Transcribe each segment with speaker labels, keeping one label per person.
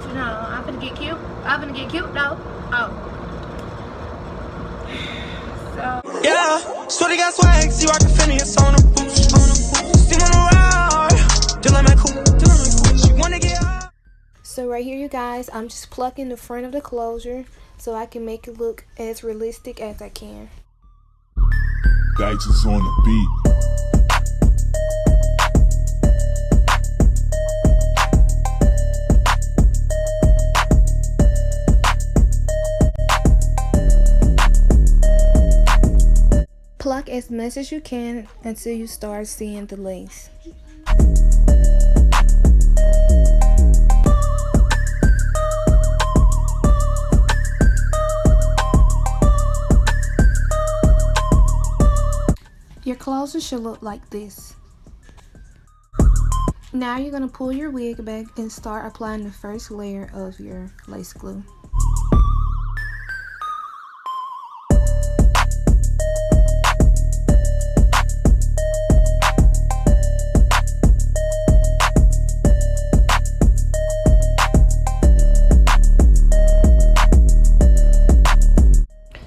Speaker 1: let you know. I'm finna get cute. I'm finna get cute though. Oh. So.
Speaker 2: Yeah, sweaty got swag, see rockin' Phineas on them. Steam on the ride, till I'm at cool. She wanna get high.
Speaker 3: So right here, you guys, I'm just plucking the front of the closure so I can make it look as realistic as I can.
Speaker 4: Dice is on the beat.
Speaker 3: Pluck as much as you can until you start seeing the lace. Your closure should look like this. Now you're going to pull your wig back and start applying the first layer of your lace glue.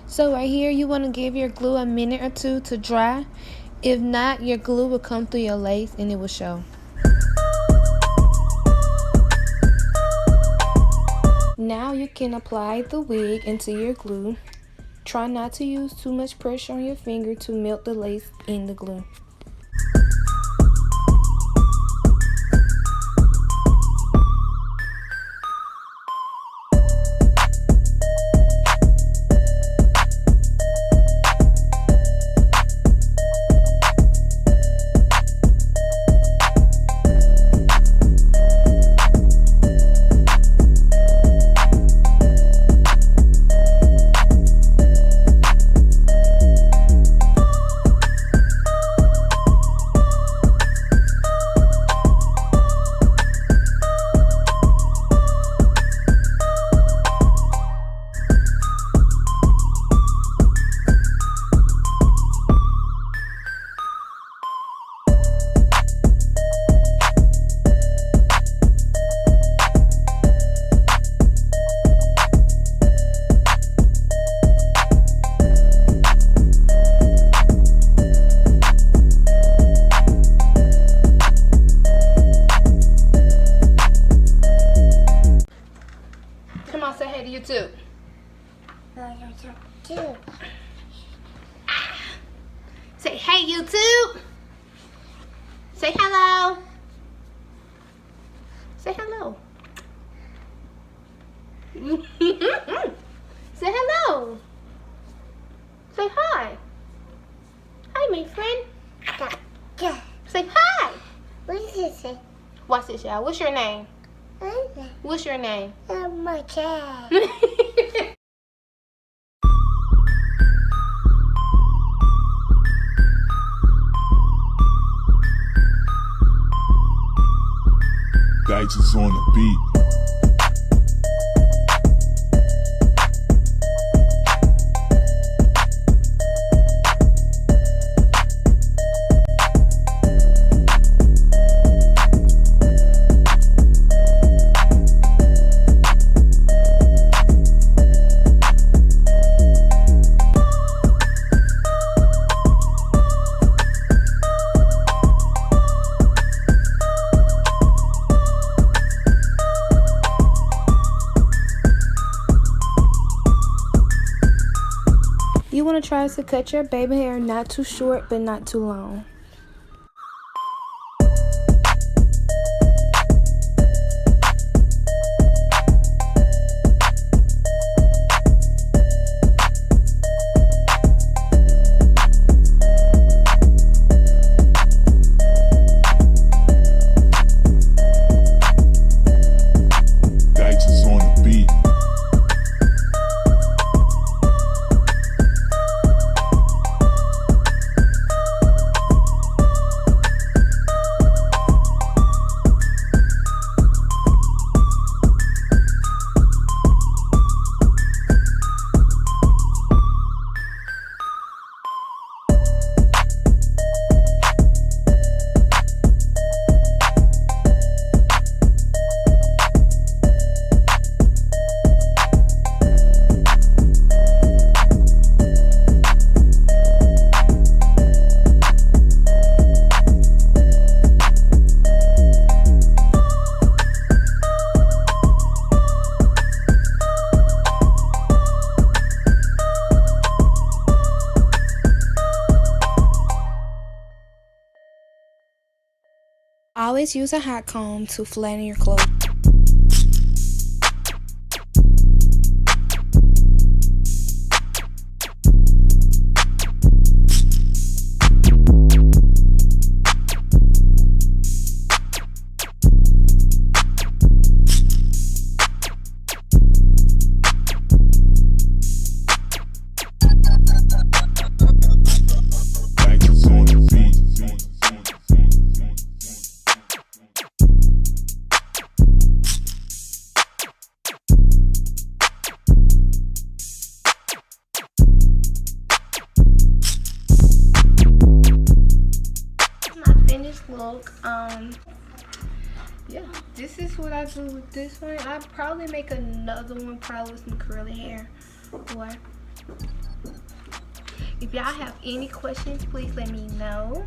Speaker 3: So right here, you want to give your glue a minute or two to dry. If not, your glue will come through your lace and it will show. Now you can apply the wig into your glue. Try not to use too much pressure on your finger to melt the lace in the glue.
Speaker 1: Say hey to YouTube. Say hey YouTube. Say hello. Say hello. Say hello. Say hi. Hi, my friend. Say hi. What's this, y'all? What's your name? What's your name?
Speaker 5: My cat.
Speaker 4: Dice is on the beat.
Speaker 3: You want to try to cut your baby hair not too short but not too long.
Speaker 4: Dice is on the beat.
Speaker 3: always use a hot comb to flatten your clothes.
Speaker 4: Gangsters on the beat.
Speaker 1: My finished look. Yeah, this is what I do with this one. I'll probably make another one, probably with some curly hair. Or if y'all have any questions, please let me know.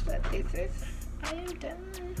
Speaker 1: But this is, I am done.